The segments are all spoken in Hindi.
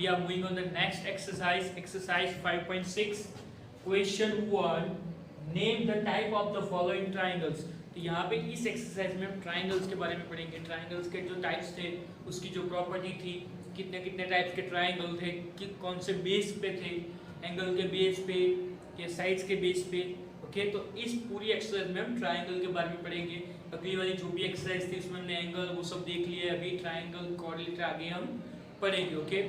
we are moving on the next exercise, exercise 5.6. Question 1, name the type of the following triangles. तो यहाँ पे इस एक्सरसाइज में हम ट्राइंगल्स के बारे में पढ़ेंगे। ट्राइंगल्स के जो टाइप्स थे, उसकी जो प्रॉपर्टी थी, कितने कितने टाइप्स के ट्राइंगल थे, कि कौन से बेस पे थे, एंगल के बेस पे या साइड्स के बेस पे। ओके, तो इस पूरी एक्सरसाइज में हम ट्राइंगल के बारे में पढ़ेंगे। अगली वाली जो भी एक्सरसाइज थी उसमें हमने एंगल वो सब देख लिया, अभी ट्राइंगल कोऑर्डिनेट आगे हम पढ़ेंगे। ओके,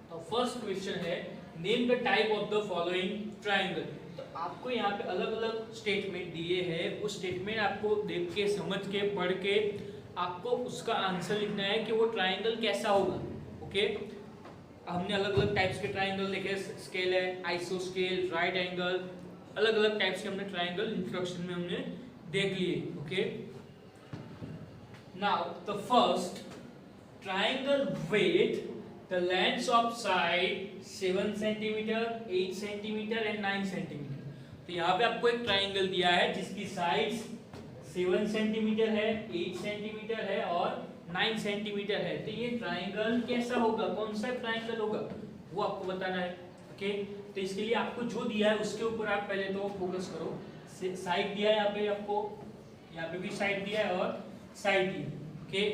तो फर्स्ट क्वेश्चन है, name the type of the following triangle. तो आपको यहाँ पे अलग अलग स्टेटमेंट दिए हैं, उस स्टेटमेंट आपको देख के, समझ के, पढ़ के आपको उसका आंसर लिखना है कि वो ट्राइंगल कैसा होगा। ओके, हमने अलग अलग टाइप्स के ट्राइंगल देखे, स्केल है, आइसोस्केल, राइट एंगल, अलग अलग टाइप्स के हमने ट्राइंगल इंट्रोडक्शन में हमने देख लिए। Okay, now the first triangle with the lengths of side 7 cm, 8 cm and 9 cm। तो यहाँ पे आपको एक ट्राइंगल दिया है जिसकी साइड्स 7 cm है, 8 cm है और 9 cm है। तो ये ट्राइंगल कैसा होगा, कौन सा ट्राइंगल होगा, वो आपको बताना है। ओके, तो इसके लिए आपको जो दिया है उसके ऊपर आप पहले तो फोकस करो। साइड दिया है यहाँ पे आपको, यहाँ पे भी साइड दिया है और साइड दी है। ओके,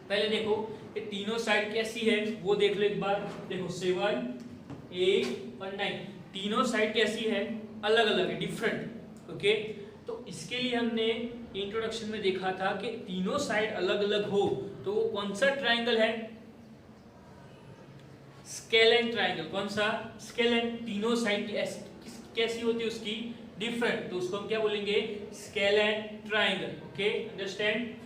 पहले देखो ये तीनों साइड कैसी है वो देख लो एक बार। देखो 7, 8 और 9 तीनों साइड कैसी है, अलग अलग है, डिफरेंट। ओके, तो इसके लिए हमने इंट्रोडक्शन में देखा था कि तीनों साइड अलग अलग हो तो वो कौन सा ट्राइंगल है, स्केलेन ट्राइंगल। कौन सा, स्केलेन। तीनों साइड कैसी होती है उसकी, डिफरेंट, तो उसको हम क्या बोलेंगे, scalene triangle. Okay, understand.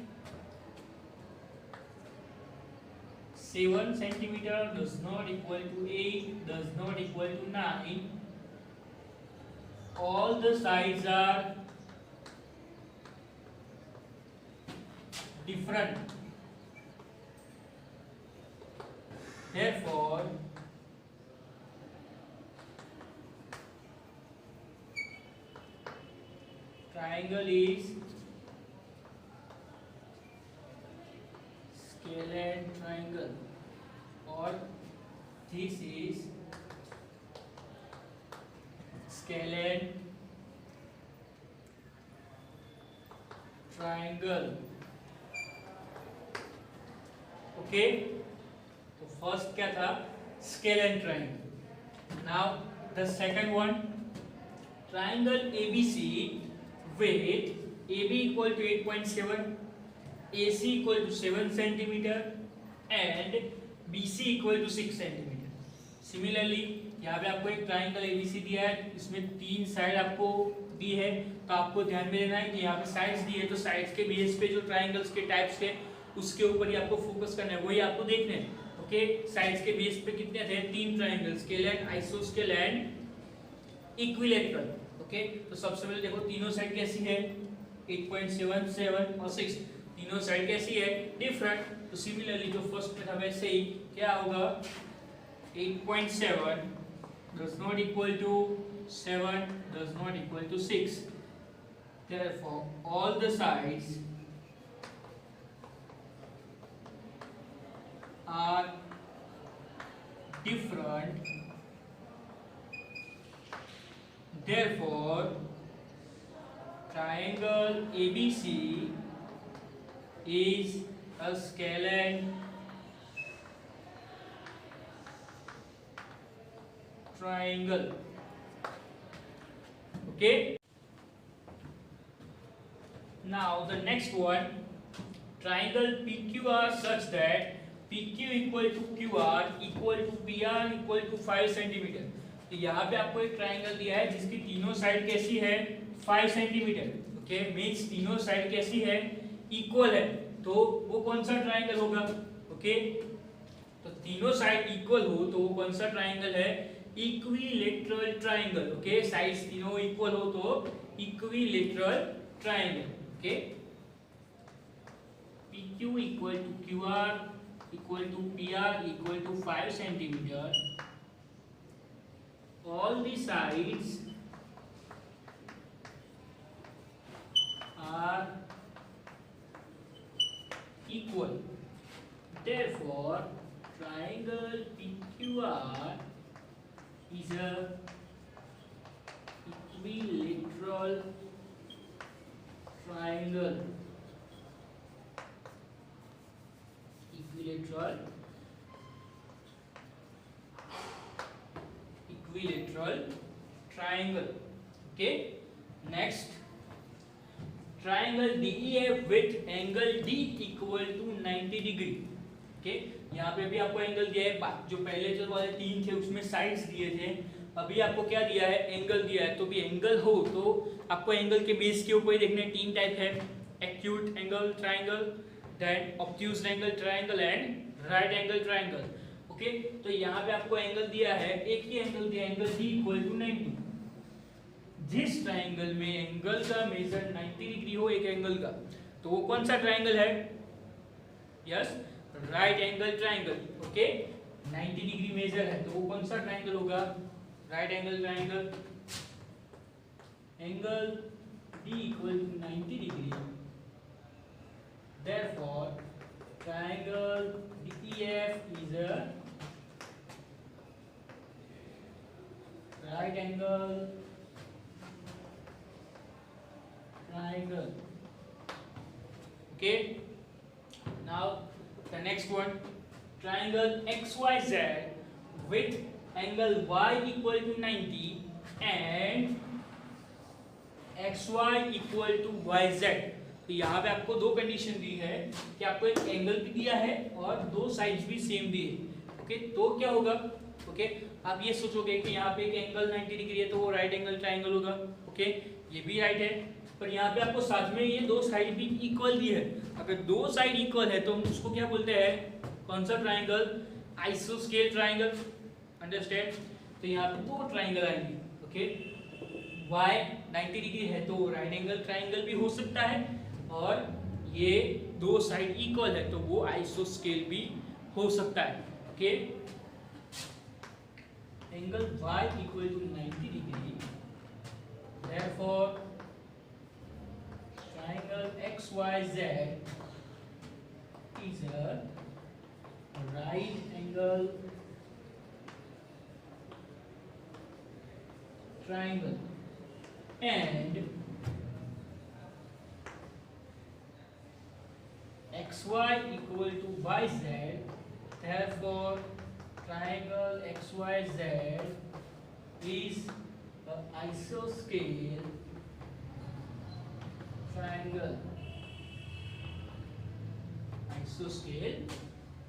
7 centimeter does not equal to 8, does not equal to 9. All the sides are different. Therefore, triangle is scalene triangle, or this is scalene triangle। Okay, तो फर्स्ट क्या था, scalene triangle. Now the second one, triangle ABC with AB equal to 8.7, AC equal to 7 centimeter and BC equal to 6 centimeter। Similarly यहाँ पे आपको एक ट्राइंगल ABC दिया है, इसमें तीन साइड आपको दी है, तो आपको ध्यान में लेना है कि यहाँ पे साइड्स दी है, तो साइड्स के बेस पे जो ट्राइंगल्स के टाइप्स थे उसके ऊपर ही आपको फोकस करना है, वही आपको देखना है। ओके, साइड्स के बेस पे कितने थे, तीन ट्राइंगल, स्केलेन, आइसोस्केल एंड इक्विलैटरल। ओके, तो सबसे पहले देखो तीनों साइड कैसी है, 8.7, 7 और 6, तीनों साइड कैसी है, डिफरेंट। तो सिमिलरली जो फर्स्ट में था वैसे ही क्या होगा, 8.7 does not equal to 7 does not equal to 6। Therefore all the sides are different। Therefore triangle ABC is a scalene triangle। Okay, now the next one, triangle PQR such that PQ equal to QR equal to PR equal to 5 centimeter। तो यहाँ पे आपको एक ट्राइंगल दिया है जिसकी तीनों साइड कैसी है, 5 सेंटीमीटर। ओके, मीन्स तीनों साइड कैसी है, इक्वल है, तो वो कौन सा ट्राइंगल होगा। ओके, तो तीनों साइड इक्वल हो तो वो कौन सा ट्राइंगल है, इक्विलैटरल ट्राइंगल। ओके, साइड्स तीनों इक्वल हो तो equilateral triangle. Okay, PQ equal to QR equal to PR equal to 5 centimetre, all the sides are equal। Therefore triangle PQR is a equilateral triangle. Equilateral triangle. Okay. Next, triangle DEF with angle D equal to 90 degree. Okay, यहाँ पे भी आपको एंगल दिया है. जो पहले जो वाले तीन थे उसमें साइड्स दिए थे, अभी आपको क्या दिया है, एंगल दिया है. तो भी एंगल हो तो आपको एंगल के बेस के ऊपर ही देखने. तीन टाइप है, acute angle triangle, then obtuse angle triangle and right angle triangle. Okay, तो यहाँ पे आपको एंगल दिया है, एक ही एंगल दिया है, एंगल D इक्वल टू 90. जिस ट्राइंगल में एंगल का मेजर 90 डिग्री हो एक एंगल का, तो वो कौन सा ट्राइंगल है? Yes, right angle triangle. Okay, 90 degree measure है तो वो कौन सा ट्राइंगल होगा? Right angle triangle. Angle D equal to 90 degree, therefore triangle DEF is a right angle triangle. Okay, now the next one, triangle XYZ with angle Y equal to 90 and XY equal to YZ. तो यहाँ पे आपको दो कंडीशन दी है कि आपको एक एंगल भी दिया है और दो साइड्स भी सेम दिए. ओके, तो क्या होगा? ओके, आप ये सोचोगे कि यहाँ पे एक एंगल 90 डिग्री है तो वो राइट एंगल ट्राइंगल होगा. ओके, ये भी राइट है, पर यहाँ पे आपको साथ में ये दो साइड भी इक्वल दी है. अगर दो साइड इक्वल है तो हम उसको क्या बोलते हैं? कौन सा ट्राइंगल? आइसोस्केल ट्राइंगल. अंडरस्टैंड? तो यहाँ पे दो ट्राइंगल आएंगे. ओके, y 90 डिग्री है तो राइट एंगल ट्राइंगल भी हो सकता है, और ये दो साइड इक्वल है तो वो आइसोस्केल भी हो सकता है. Okay, angle y equal to 90 degree, therefore triangle XYZ is a right angle triangle and XY equal to YZ, therefore triangle XYZ is an isoscale triangle. Isoscale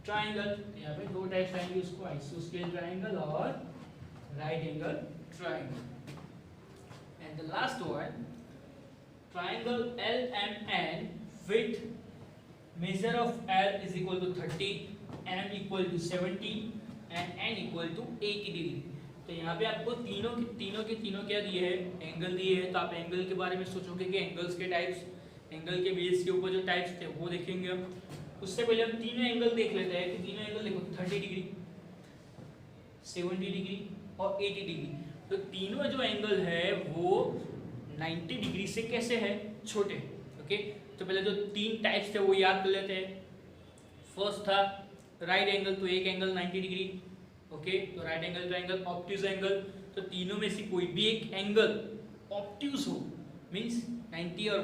triangle. यहाँ पे दो टाइप्स आएंगे उसको, आइसोस्केल ट्राइंगल और right angle triangle. And the last one, triangle LMN with measure of L is equal to 30, M equal to 70 and N equal to 80 degree. तो यहाँ पे आपको तीनों क्या दिए हैं? एंगल दिए हैं. तो आप एंगल के बारे में सोचोगे कि एंगल्स के टाइप्स, एंगल के बेस के ऊपर जो टाइप्स थे वो देखेंगे हम. उससे पहले हम तीनों एंगल देख लेते हैं कि तीनों एंगल देखो, 30 डिग्री, 70 डिग्री और 80 डिग्री. तो तीनों जो एंगल है वो 90 डिग्री से कैसे है? छोटे. ओके, तो पहले जो तीन टाइप्स थे वो याद कर लेते हैं. फर्स्ट था राइट एंगल, तो एक एंगल 90 डिग्री. ओके, तो right angle triangle. Obtuse angle, तो तीनों में से कोई भी एक एंगल ऑब्ट्यूज हो, मींस 90 और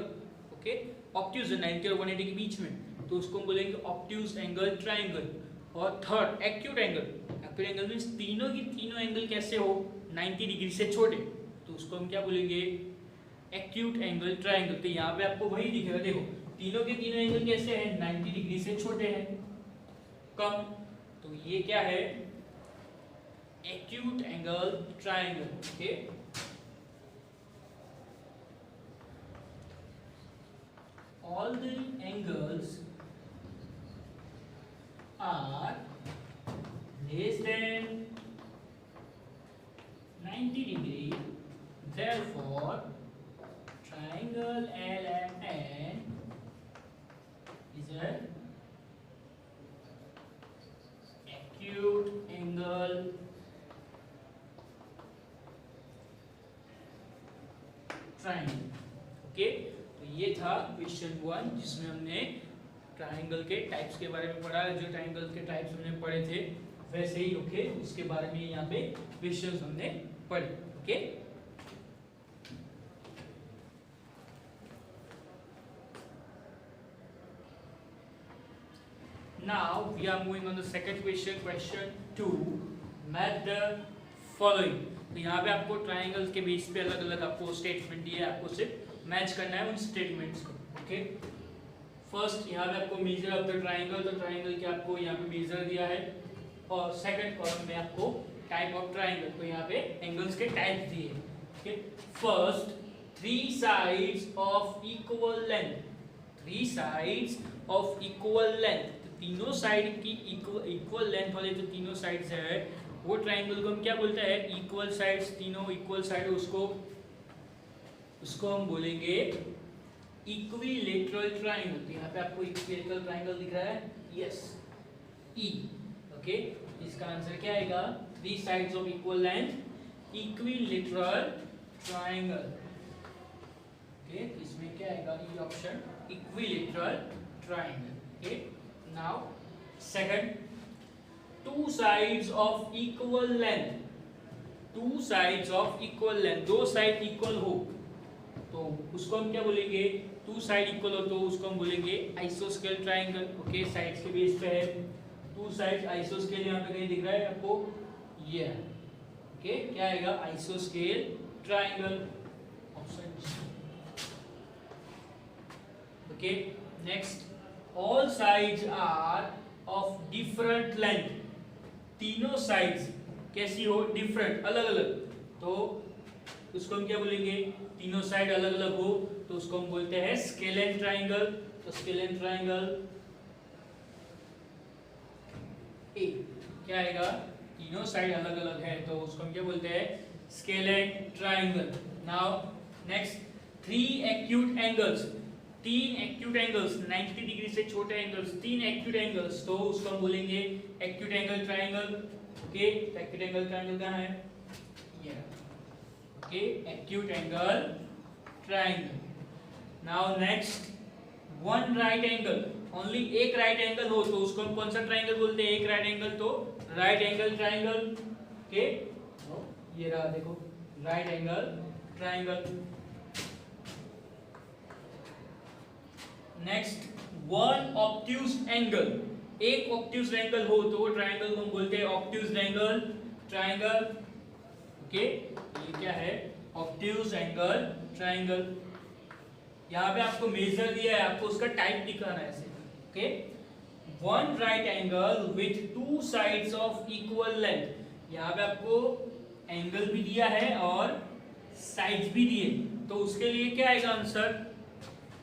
ओके ऑब्ट्यूज 90 और 180 के बीच में, तो उसको हम बोलेंगे ऑब्ट्यूज एंगल ट्राइंगल. और third acute angle. Acute angle means तीनों एंगल कैसे हो? 90 डिग्री से छोटे, तो उसको हम क्या बोलेंगे? Acute angle triangle. तो यहाँ पे आपको वही दिखेगा, देखो तीनों एंगल कैसे हैं? 90 डिग्री से छोटे हैं, कम. तो ये क्या है? Acute angle triangle. Okay, all the angles are less than 90 degree, therefore triangle LMN is a acute angle triangle. Okay, तो ये था क्वेश्चन 1 जिसमें हमने ट्राइंगल के टाइप्स के बारे में पढ़ा, जो ट्राइंगल के टाइप्स हमने पढ़े थे वैसे ही ओके उसके बारे में यहाँ पे क्वेश्चंस हमने पढ़े okay. Now we are moving on the second question, question 2, match the following। तो यहाँ पे आपको ट्राइंगल्स के बेस पे अलग अलग आपको स्टेटमेंट दिया है, आपको सिर्फ मैच करना है उन स्टेटमेंट्स को ओके। फर्स्ट यहाँ पे आपको मेजर ऑफ द ट्राइंगल, तो ट्राइंगल के आपको यहाँ पे मेजर दिया है, और सेकंड कॉलम में आपको टाइप ऑफ ट्राइंगल, तो यहाँ पे एंगल्स के टाइप दिए हैं okay. First, three sides of equal length, three sides of equal length, तीनों साइड की इक्वल लेंथ वाले जो तीनों साइड्स है वो ट्राइंगल को हम क्या बोलते हैं, इक्वल साइड्स, तीनों इक्वल साइड, उसको हम बोलेंगे इक्विलेटरल ट्राइंगल। तो यहाँ पे आपको इक्विलेटरल ट्राइंगल दिख रहा है, यस ई ओके। इसका आंसर क्या आएगा, three sides of equal length equilateral triangle okay. इसमें क्या आएगा, E option equilateral triangle okay. Now, second, two sides of equal length, two sides of equal length, दो साइड इक्वल हो तो उसको हम क्या बोलेंगे, टू साइड इक्वल हो तो उसको हम बोलेंगे आइसोस्केल ट्राइंगल ओके। साइड्स के बेस पे है, टू साइड आइसोस्केल, यहाँ पे कहीं दिख रहा है आपको, ये ओके क्या आएगा, आइसोस्केल triangle option okay. Next, all sides are of different length, तीनों sides कैसी हो, different अलग अलग, तो उसको हम क्या बोलेंगे, तीनों साइड अलग अलग हो तो उसको हम बोलते हैं स्केलेन ट्राइंगल। तो स्केलेन ट्राइंगल ए क्या आएगा, तीनों साइड अलग अलग है तो उसको हम क्या बोलते हैं, scalene triangle. Now next, three acute angles, तीन एक्यूट एंगल्स, 90 डिग्री से छोटे एंगल्स, तीन एक्यूट एंगल्स, तो उसको हम बोलेंगे acute angle triangle okay. Acute angle triangle कहाँ है, ये okay, acute angle triangle. Now next, one right angle, only एक राइट एंगल हो तो उसको हम कौन सा ट्राइंगल बोलते हैं, एक राइट एंगल तो राइट एंगल ट्राइंगल ओके। ये रहा देखो, right angle triangle. Next, one obtuse angle, एक ऑब्ट्यूज एंगल हो तो ट्राइंगल को हम बोलते हैं ऑब्ट्यूज एंगल ट्राइंगल ओके। ये क्या है, ऑब्ट्यूज एंगल ट्राइंगल। यहाँ पे आपको मेजर दिया है, आपको उसका टाइप दिखाना है ऐसे okay. One right angle with two sides of equal length, यहाँ पे आपको एंगल भी दिया है और साइड्स भी दिए, तो उसके लिए क्या आएगा आंसर,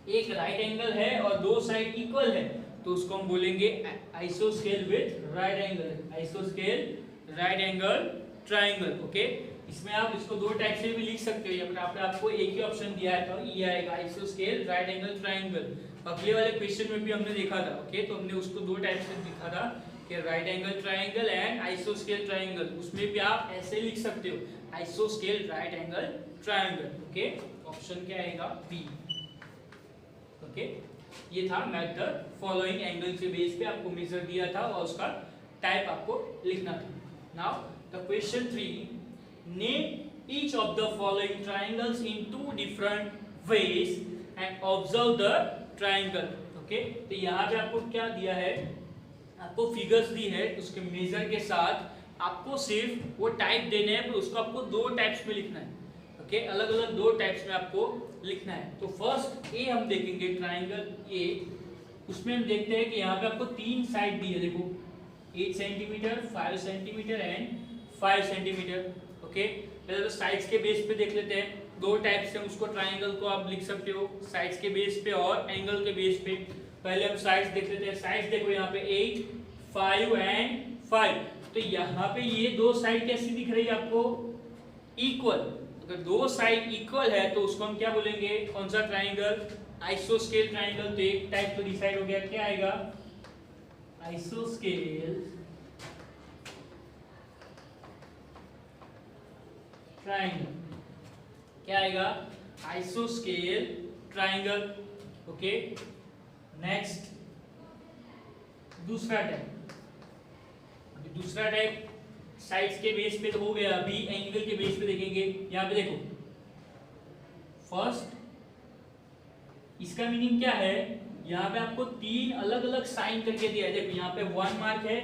एक राइट एंगल है और दो साइड इक्वल है तो उसको हम बोलेंगे आइसोस्केल with right angle, आइसोस्केल right angle triangle okay. इसमें आप इसको दो टाइप से भी लिख सकते हो, या फिर आपको एक ही ऑप्शन दिया है तो ये आएगा आइसोस्केल राइट एंगल ट्राइंगल। अगले वाले क्वेश्चन में भी हमने देखा था ओके, तो हमने उसको दो टाइप से लिखा था कि राइट एंगल ट्राइंगल एंड आइसोस्केल ट्राइंगल, उसमें भी आप ऐसे लिख सकते हो आइसोस्केल right angle triangle okay. Option क्या आएगा, बी ओके। ये था मैथ द फॉलोइंग एंगल के बेस पे आपको मेजर दिया था और उसका टाइप आपको लिखना था। Now the question 3, name each of the following triangles in two different ways and observe the triangle okay. तो यहाँ पे आपको क्या दिया है, आपको फिगर्स दी है, उसके मेजर के साथ आपको सिर्फ वो टाइप देने हैं, पर उसको आपको दो टाइप्स में लिखना है ओके, अलग अलग दो टाइप्स में आपको लिखना है। तो फर्स्ट ए हम देखेंगे, ट्राइंगल ए, उसमें हम देखते हैं कि यहाँ पे आपको तीन साइड दी है, देखो 8 centimetre, 5 centimetre and 5 centimetre okay. पहले तो साइड्स के बेस पे देख लेते हैं, दो टाइप से उसको ट्राइंगल को आप लिख सकते हो, साइड्स के बेस पे और एंगल के बेस पे। पहले हम साइड्स देख लेते हैं, साइड्स देखो यहाँ पे 8, 5 एंड 5, तो यहाँ पे ये दो साइड कैसी दिख रही है आपको, इक्वल। अगर दो साइड इक्वल है तो उसको हम क्या बोलेंगे, कौन सा ट्राइंगल, आइसोस्केल ट्राइंगल। तो एक टाइप तो डिसाइड हो गया, क्या आएगा, आइसोस्केल ट्राइंगल, क्या आएगा, आइसोस्केल ट्राइंगल ओके। नेक्स्ट दूसरा टाइप, दूसरा टाइप साइड्स के बेस पे तो हो गया, अभी एंगल के बेस पे देखेंगे। यहाँ पे देखो फर्स्ट, इसका मीनिंग क्या है, यहाँ पे आपको तीन अलग अलग साइन करके दिया है। देखो यहाँ पे 1 मार्क है,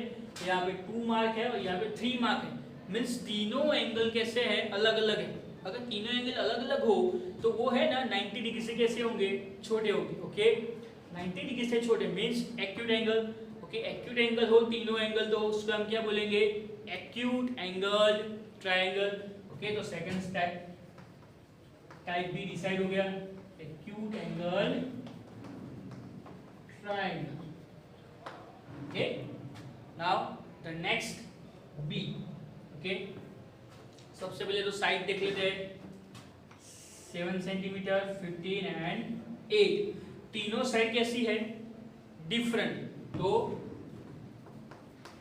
यहाँ पे 2 मार्क है और यहाँ पे 3 मार्क है। मीन्स तीनों एंगल कैसे है, अलग अलग है। अगर तीनों एंगल अलग अलग हो तो वो है ना 90 डिग्री से कैसे होंगे, छोटे होंगे। ओके 90 डिग्री से छोटे means acute angle. Okay acute angle हो तीनों एंगल तो उसको हम क्या बोलेंगे, एक्यूट एंगल ट्रायंगल। ओके तो सेकंड टाइप भी डिसाइड हो गया, acute angle triangle. Okay now the next B. Okay सबसे पहले तो साइड देख लेते हैं, 7 सेंटीमीटर, 15 एंड 8। तीनों साइड कैसी है, डिफरेंट, तो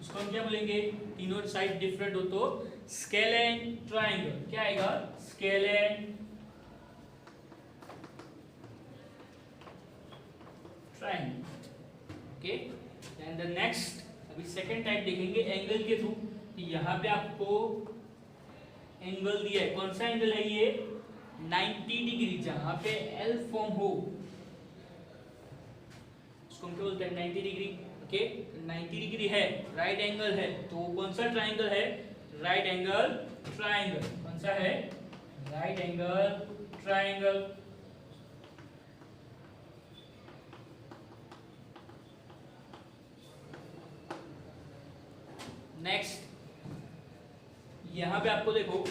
उसको हम क्या बोलेंगे, तीनों साइड डिफरेंट हो तो स्केलेन ट्रायंगल। क्या आएगा, scalene triangle. Okay and the next, अभी सेकंड टाइप देखेंगे एंगल के थ्रू। यहाँ पे आपको एंगल दिया है, कौन सा एंगल है ये, 90 डिग्री। जहां पे एल फॉर्म हो उसको हम क्या बोलते हैं, 90 डिग्री। ओके 90 डिग्री है, राइट एंगल है, तो कौन सा ट्रायंगल है, राइट एंगल ट्रायंगल। कौन सा है, राइट एंगल ट्रायंगल। नेक्स्ट यहाँ पे आपको देखो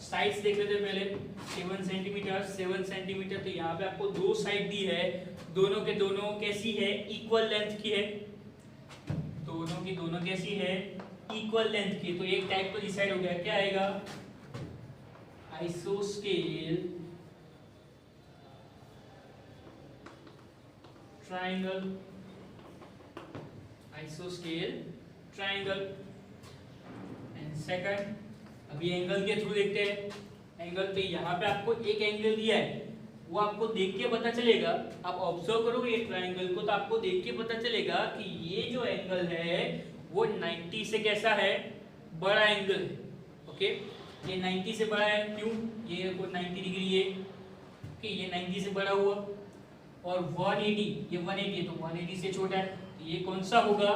साइड्स देख लेते हैं पहले, 7 सेंटीमीटर 7 सेंटीमीटर। तो यहाँ पे आपको दो साइड दी है, दोनों के दोनों कैसी है, इक्वल लेंथ की है। दोनों की दोनों कैसी है, इक्वल लेंथ की। तो एक टाइप तो डिसाइड हो गया, क्या आएगा, आइसोस्केल ट्रायंगल। आइसोस्केल ट्रायंगल। एंड सेकंड, अभी एंगल के थ्रू देखते हैं। एंगल पे यहाँ पे आपको एक एंगल दिया है, वो आपको देख के पता चलेगा, आप ऑब्जर्व करोगे ये ट्रायंगल को तो आपको देख के पता चलेगा कि ये जो एंगल है वो 90 से कैसा है, बड़ा एंगल है। ओके ये 90 से बड़ा है, क्यों, ये 90 डिग्री है, ओके ये 90 से बड़ा हुआ। और 180, ये 180 है तो 180 से छोटा है, तो ये कौन सा होगा,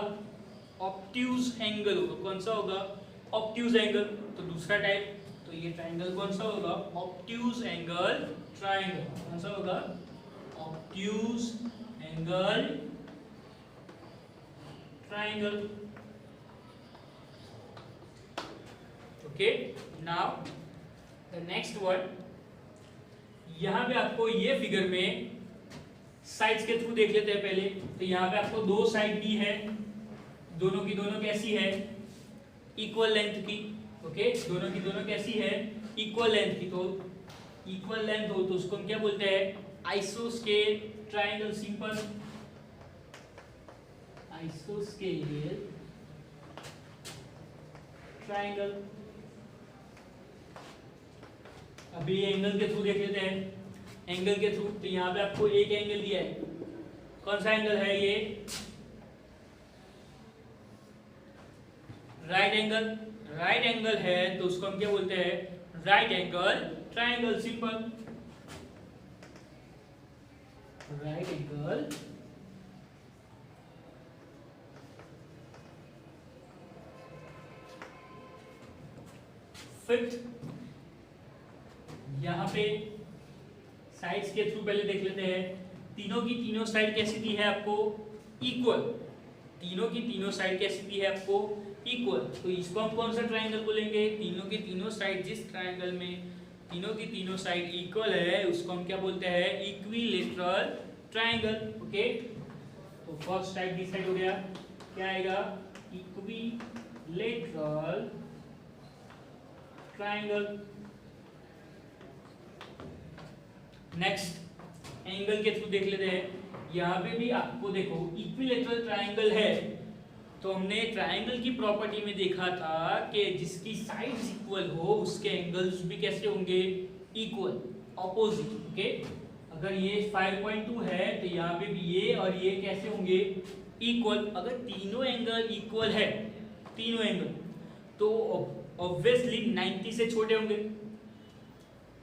ऑब्ट्यूज एंगल होगा। कौन सा होगा, ऑब्ट्यूज एंगल। तो दूसरा टाइप, तो ये ट्रायंगल कौन सा होगा, ऑब्ट्यूज एंगल ट्रायंगल। कौन सा होगा, obtuse angle triangle. Okay now the next one, यहां पे आपको ये फिगर में साइड्स के थ्रू देख लेते हैं पहले। तो यहाँ पे आपको दो साइड दी है, दोनों की दोनों कैसी है, इक्वल लेंथ की। ओके दोनों की दोनों कैसी है, इक्वल लेंथ की। तो इक्वल लेंथ हो तो उसको हम क्या बोलते हैं, आइसोस्केल ट्रायंगल। Simple, आइसोस्केल triangle. अभी एंगल के थ्रू देख लेते हैं। एंगल के थ्रू, तो यहाँ पे आपको एक एंगल दिया है, कौन सा एंगल है ये, राइट एंगल। राइट एंगल है तो उसको हम क्या बोलते हैं, right angle triangle. Simple, right angle fifth, यहां पे साइड्स के थ्रू पहले देख लेते हैं। तीनों की तीनों साइड कैसी दी है आपको, इक्वल। तीनों की तीनों साइड कैसी दी है आपको, इक्वल। तो इसको हम कौन सा ट्रायंगल बोलेंगे, तीनों की तीनों साइड, जिस ट्रायंगल में तीनों की तीनों साइड इक्वल है उसको हम क्या बोलते हैं, इक्विलेटरल ट्रायंगल। ओके तो फर्स्ट टाइप डिसाइड हो गया, क्या आएगा, इक्विलेटरल ट्रायंगल। नेक्स्ट एंगल के थ्रू देख लेते हैं। यहाँ पे भी आपको देखो इक्विलेटरल ट्रायंगल है, तो हमने ट्रायंगल की प्रॉपर्टी में देखा था कि जिसकी साइड्स इक्वल हो उसके एंगल्स भी कैसे होंगे, इक्वल, ऑपोजिट। ओके अगर ये 5.2 है तो यहाँ पे भी ये और ये कैसे होंगे, इक्वल। अगर तीनों एंगल इक्वल है, तीनों एंगल, तो ऑब्वियसली 90 से छोटे होंगे।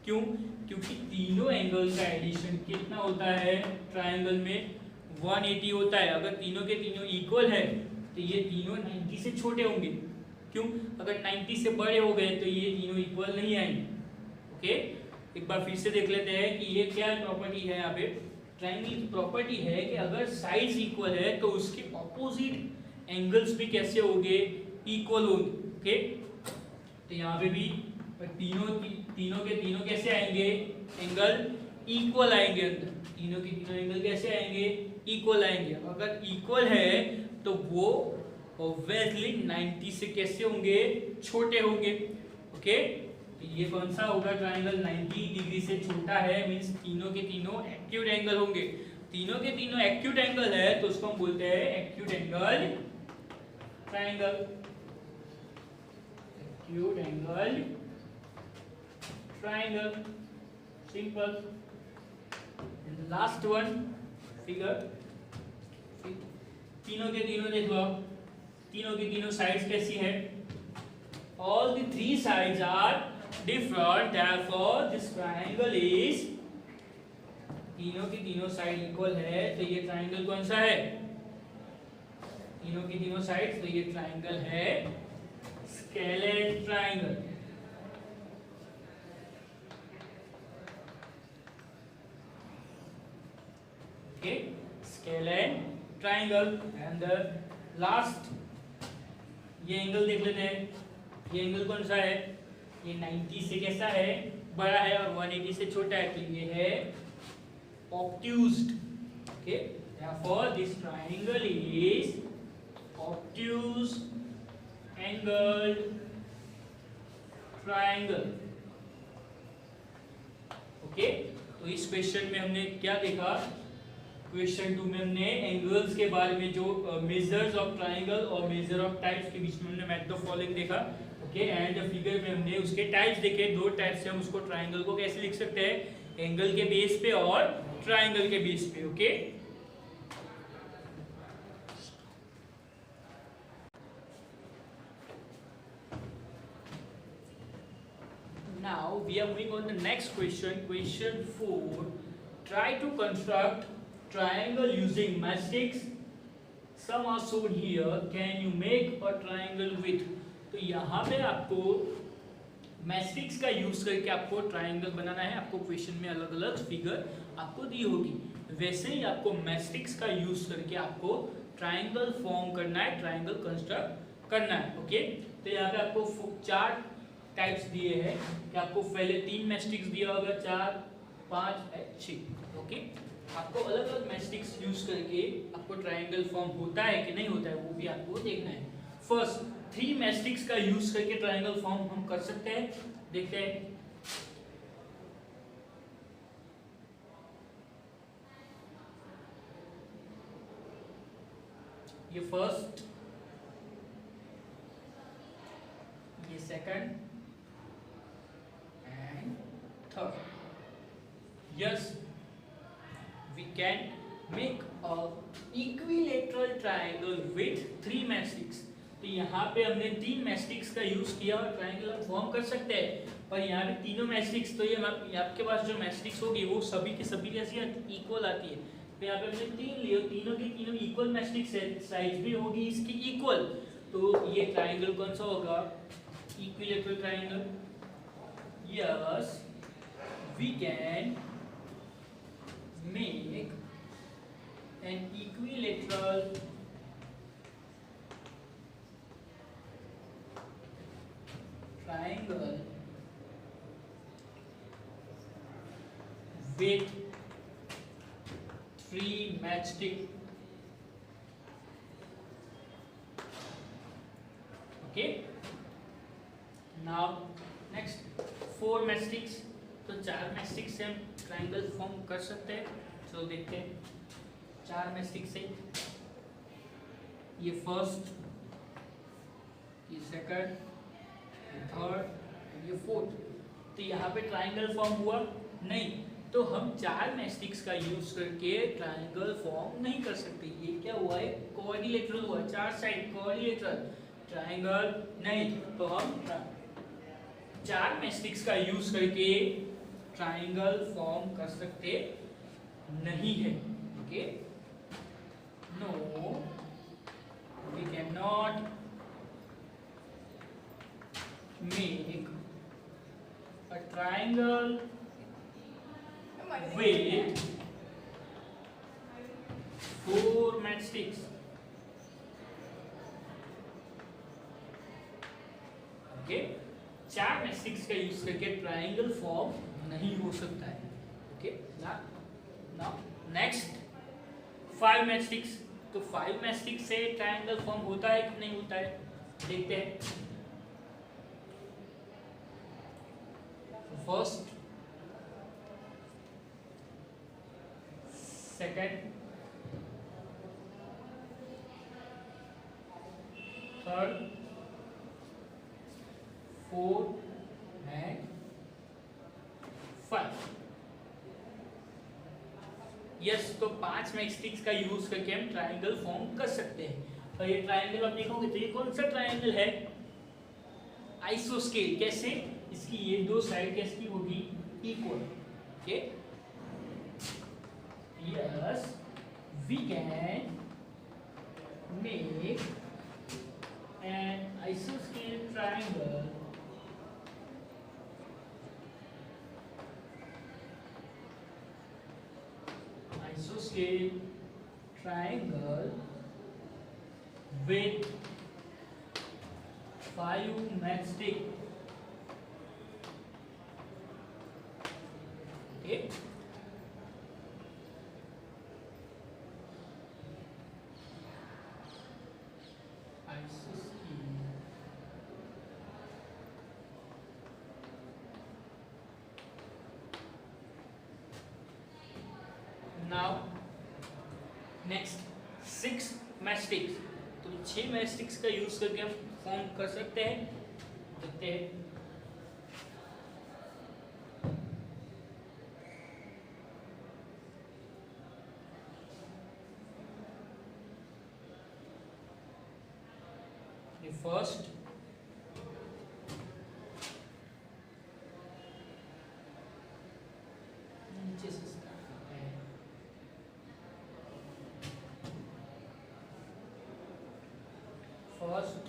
क्यों? क्योंकि तीनों एंगल का एडिशन कितना होता है ट्रायंगल में, 180 होता है। अगर तीनों के तीनों इक्वल है तो ये तीनों 90 से छोटे होंगे। क्यों? अगर 90 से बड़े हो गए तो ये तीनों इक्वल नहीं आएंगे। ओके, एक बार फिर से देख लेते हैं कि ये क्या प्रॉपर्टी है। यहाँ पे ट्रायंगल की प्रॉपर्टी है कि अगर साइड्स इक्वल है तो उसके ऑपोजिट एंगल्स भी कैसे होंगे, इक्वल होंगे। ओके, तो यहाँ पे भी तीनों के तीनों कैसे आएंगे, एंगल इक्वल आएंगे। अंदर तीनों के तीनों एंगल कैसे आएंगे, इक्वल आएंगे। अगर इक्वल है तो वो ऑब्वियसली 90 से कैसे होंगे, छोटे होंगे। ओके, तो ये कौन सा होगा ट्रायंगल, 90 डिग्री से छोटा है, मींस तीनों के तीनों एक्यूट एंगल होंगे। तीनों के तीनों एक्यूट एंगल है तो उसको हम बोलते हैं acute angle triangle. Acute angle triangle, simple. Last one figure, तीनों के तीनों देखो आप, तीनों की तीनों साइड्स कैसी है, all the three sides are different, therefore this triangle is, तीनों की तीनों साइड इक्वल है तो ये ट्रायंगल कौन सा है, तीनों की तीनों साइड्स, तो ये ट्रायंगल है scalene triangle. Okay, scalene triangle. And the last, ये एंगल देख लेते हैं। ये एंगल कौन सा है, ये 90 से कैसा है, बड़ा है, और 180 से छोटा है, तो ये है obtuse। Okay, therefore this triangle is obtuse angled triangle। Okay, तो इस क्वेश्चन में हमने क्या देखा, क्वेश्चन 2 में हमने एंगल्स के बारे में, जो मेजर्स ऑफ ट्रायंगल और मेजर ऑफ टाइप्स के बीच में हमने मेथड ऑफ फॉलोइंग देखा। ओके, एंड फिगर में हमने उसके टाइप्स देखे, दो टाइप्स से हम उसको ट्रायंगल को कैसे लिख सकते हैं, एंगल के बेस पे और ट्रायंगल के बेस पे। Okay, now we are moving on the next question, question 4। try to construct triangle using mastics, some are shown here, can you make a triangle with। तो यहाँ पे आपको मैस्टिक्स का यूज करके आपको ट्रायंगल बनाना है। आपको क्वेश्चन में अलग अलग फिगर आपको दी होगी, वैसे ही आपको मैस्टिक्स का यूज करके आपको ट्रायंगल फॉर्म करना है, ट्रायंगल कंस्ट्रक्ट करना है। ओके, तो यहाँ पे आपको 4 टाइप्स दिए हैं कि आपको पहले 3 मैस्टिक्स दिया होगा, 4, 5, 6। ओके, आपको अलग अलग मैस्टिक्स यूज करके आपको ट्रायंगल फॉर्म होता है कि नहीं होता है वो भी आपको देखना है। फर्स्ट, 3 मैस्टिक्स का यूज करके ट्रायंगल फॉर्म हम कर सकते हैं, देखते हैं। ये फर्स्ट, ये second and third. Yes, we can make a equilateral triangle with 3 मैस्टिक्स। तो यहाँ पे हमने 3 मैस्टिक्स का यूज किया और ट्रायंगल हम फॉर्म कर सकते हैं। पर यहाँ पे तीनों मैस्टिक्स, तो ये आपके पास जो मैस्टिक्स होगी वो सभी की सभी कैसी इक्वल आती है। तो यहाँ पे हमने 3 लिए, तीनों की तीनों इक्वल मैस्टिक्स है, साइज भी होगी इसकी इक्वल, तो ये ट्रायंगल कौन सा होगा, equilateral triangle. Yes, we can make an equilateral triangle with 3 matchstick। Okay, now next 4 matchsticks। तो 4 मैस्टिक से हम ट्रायंगल फॉर्म कर सकते हैं। चलो देखते हैं 4 मैस्टिक से, ये फर्स्ट, ये सेकंड, ये थर्ड, ये फोर्थ। तो यहाँ पे ट्रायंगल फॉर्म हुआ नहीं, तो हम चार मैस्टिक्स का यूज करके ट्रायंगल फॉर्म नहीं कर सकते। ये क्या हुआ है, कोऑर्डिनेटरल हुआ, चार साइड कोऑर्डिनेटरल, ट्रायंगल नहीं। तो हम चार मैस्टिक्स का यूज करके ट्रायंगल फॉर्म कर सकते नहीं है। Okay, no we cannot make a triangle with four matchsticks. ओके, चार मैट्रिक्स का यूज करके ट्रायंगल फॉर्म नहीं हो सकता है। Okay, now next 5 matchsticks. तो 5 मैट्रिक्स से ट्रायंगल फॉर्म होता है कि नहीं होता है, देखते हैं। First, second, third, fourth and 5। Yes, तो 5 मैट्रिक्स का यूज करके हम ट्रायंगल फॉर्म कर सकते हैं। और ये ट्रायंगल आप देखोगे तो ये कौन सा ट्रायंगल है, आइसोस्केल। कैसे, इसकी ये दो साइड कैसी होगी, equal. Okay, yes we can make an आइसोस्केल triangle isoscale triangle with 5 matchsticks. Okay, isoscale now next 6 matrix. तो 6 मैट्रिक्स का यूज करके हम फॉर्म कर सकते हैं, देखते हैं। फर्स्ट, नीचे से स्टार्ट करते हैं। फर्स्ट,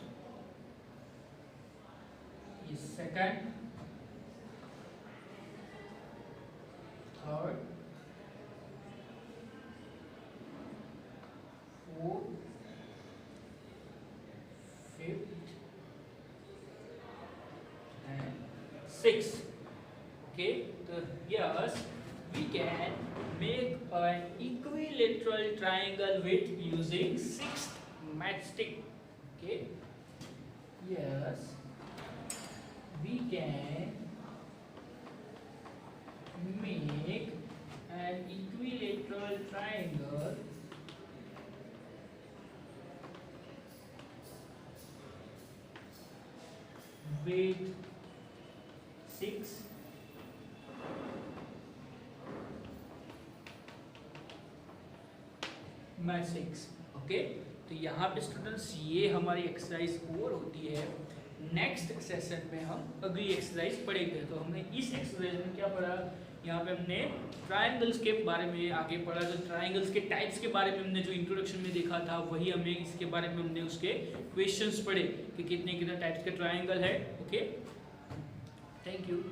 ये second, third, fourth, fifth and 6। Okay, तो yes we can make an equilateral triangle with using 6 matchstick. Okay, yes we can make an equilateral triangle with 6 matrix. Okay, तो यहाँ पे स्टूडेंट्स ये हमारी एक्सरसाइज ओवर होती है। नेक्स्ट सेशन में हम अगली एक्सरसाइज पढ़ेंगे। तो हमने इस एक्सरसाइज में क्या पढ़ा, यहाँ पे हमने ट्रायंगल्स के बारे में आगे पढ़ा। जो ट्रायंगल्स के टाइप्स के बारे में हमने जो इंट्रोडक्शन में देखा था, वही हमें इसके बारे में हमने उसके क्वेश्चंस पढ़े कि कितने कितने टाइप्स के ट्रायंगल है। Okay, thank you.